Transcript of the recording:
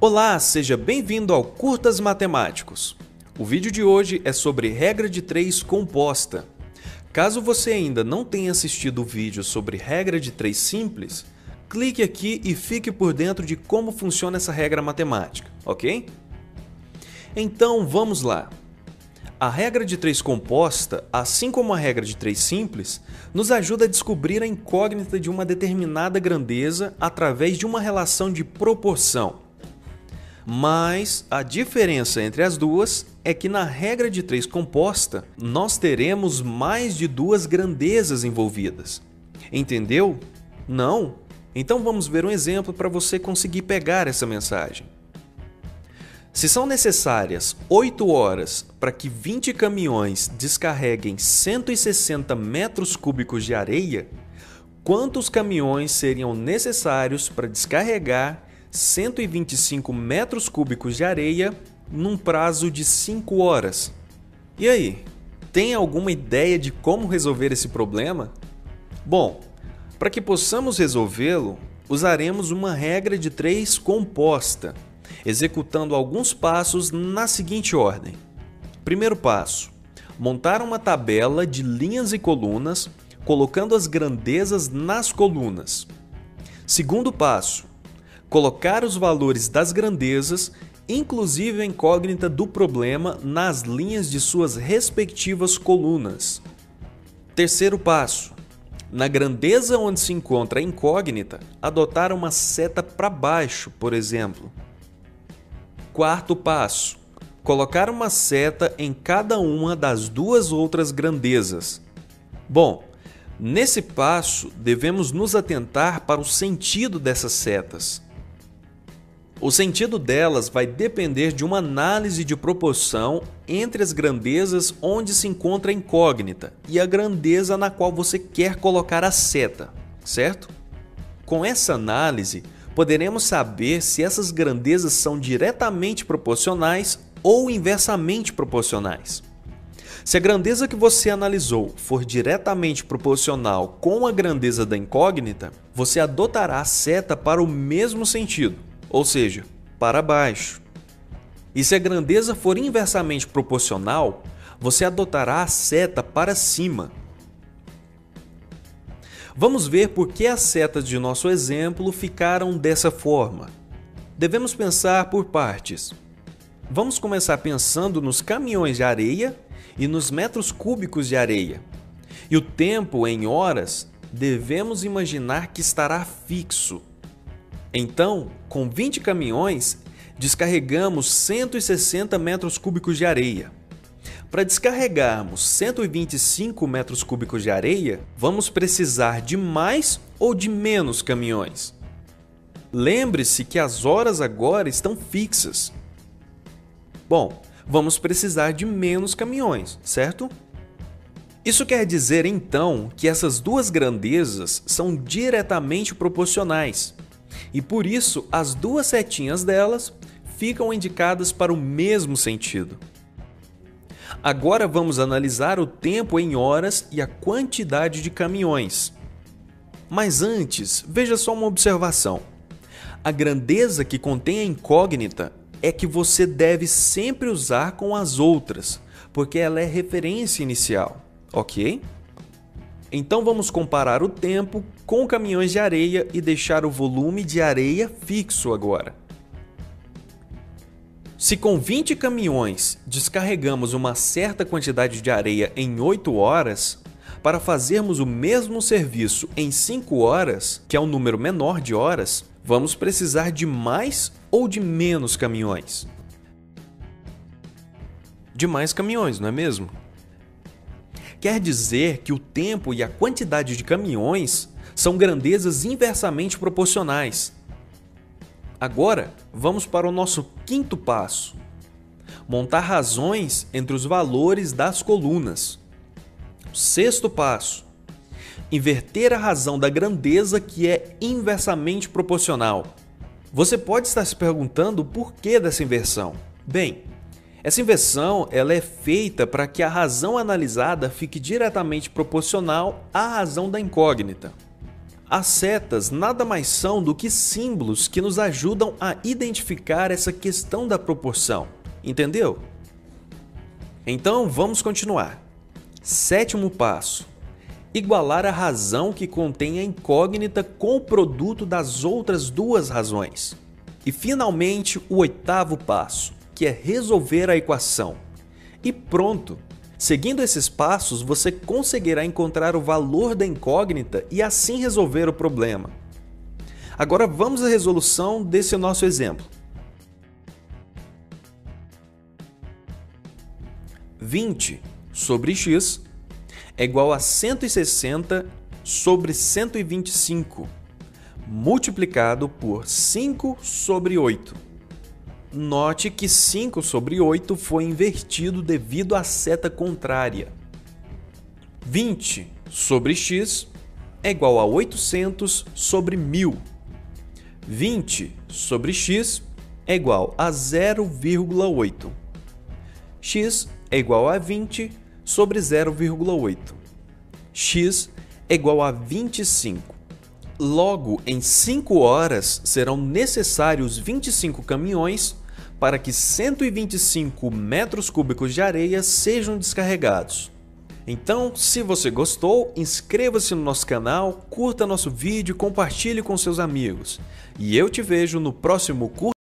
Olá, seja bem-vindo ao Curtas Matemáticos. O vídeo de hoje é sobre regra de 3 composta. Caso você ainda não tenha assistido o vídeo sobre regra de 3 simples, clique aqui e fique por dentro de como funciona essa regra matemática, ok? Então vamos lá. A regra de 3 composta, assim como a regra de 3 simples, nos ajuda a descobrir a incógnita de uma determinada grandeza através de uma relação de proporção. Mas a diferença entre as duas é que na regra de 3 composta, nós teremos mais de duas grandezas envolvidas. Entendeu? Não? Então vamos ver um exemplo para você conseguir pegar essa mensagem. Se são necessárias 8 horas para que 20 caminhões descarreguem 160 metros cúbicos de areia, quantos caminhões seriam necessários para descarregar 125 metros cúbicos de areia num prazo de 5 horas? E aí, tem alguma ideia de como resolver esse problema? Bom, para que possamos resolvê-lo, usaremos uma regra de 3 composta, executando alguns passos na seguinte ordem. Primeiro passo: montar uma tabela de linhas e colunas, colocando as grandezas nas colunas. Segundo passo: colocar os valores das grandezas, inclusive a incógnita do problema, nas linhas de suas respectivas colunas. Terceiro passo: na grandeza onde se encontra a incógnita, adotar uma seta para baixo, por exemplo. Quarto passo: colocar uma seta em cada uma das duas outras grandezas. Bom, nesse passo devemos nos atentar para o sentido dessas setas. O sentido delas vai depender de uma análise de proporção entre as grandezas onde se encontra a incógnita e a grandeza na qual você quer colocar a seta, certo? Com essa análise, poderemos saber se essas grandezas são diretamente proporcionais ou inversamente proporcionais. Se a grandeza que você analisou for diretamente proporcional com a grandeza da incógnita, você adotará a seta para o mesmo sentido, ou seja, para baixo. E se a grandeza for inversamente proporcional, você adotará a seta para cima. Vamos ver por que as setas de nosso exemplo ficaram dessa forma. Devemos pensar por partes. Vamos começar pensando nos caminhões de areia e nos metros cúbicos de areia. E o tempo em horas, devemos imaginar que estará fixo. Então, com 20 caminhões, descarregamos 160 metros cúbicos de areia. Para descarregarmos 125 metros cúbicos de areia, vamos precisar de mais ou de menos caminhões? Lembre-se que as horas agora estão fixas. Bom, vamos precisar de menos caminhões, certo? Isso quer dizer, então, que essas duas grandezas são diretamente proporcionais. E por isso, as duas setinhas delas ficam indicadas para o mesmo sentido. Agora vamos analisar o tempo em horas e a quantidade de caminhões. Mas antes, veja só uma observação. A grandeza que contém a incógnita é que você deve sempre usar com as outras, porque ela é referência inicial, ok? Então vamos comparar o tempo com caminhões de areia e deixar o volume de areia fixo agora. Se com 20 caminhões descarregamos uma certa quantidade de areia em 8 horas, para fazermos o mesmo serviço em 5 horas, que é um número menor de horas, vamos precisar de mais ou de menos caminhões? De mais caminhões, não é mesmo? Quer dizer que o tempo e a quantidade de caminhões são grandezas inversamente proporcionais. Agora, vamos para o nosso quinto passo: montar razões entre os valores das colunas. Sexto passo: inverter a razão da grandeza que é inversamente proporcional. Você pode estar se perguntando o porquê dessa inversão. Bem, essa inversão ela é feita para que a razão analisada fique diretamente proporcional à razão da incógnita. As setas nada mais são do que símbolos que nos ajudam a identificar essa questão da proporção, entendeu? Então vamos continuar. Sétimo passo: igualar a razão que contém a incógnita com o produto das outras duas razões. E finalmente o oitavo passo, que é resolver a equação. E pronto! Seguindo esses passos, você conseguirá encontrar o valor da incógnita e assim resolver o problema. Agora vamos à resolução desse nosso exemplo. 20 sobre x é igual a 160 sobre 125, multiplicado por 5 sobre 8. Note que 5 sobre 8 foi invertido devido à seta contrária. 20 sobre x é igual a 800 sobre 1000. 20 sobre x é igual a 0,8. X é igual a 20 sobre 0,8. X é igual a 25. Logo, em 5 horas serão necessários 25 caminhões para que 125 metros cúbicos de areia sejam descarregados. Então, se você gostou, inscreva-se no nosso canal, curta nosso vídeo e compartilhe com seus amigos. E eu te vejo no próximo curso.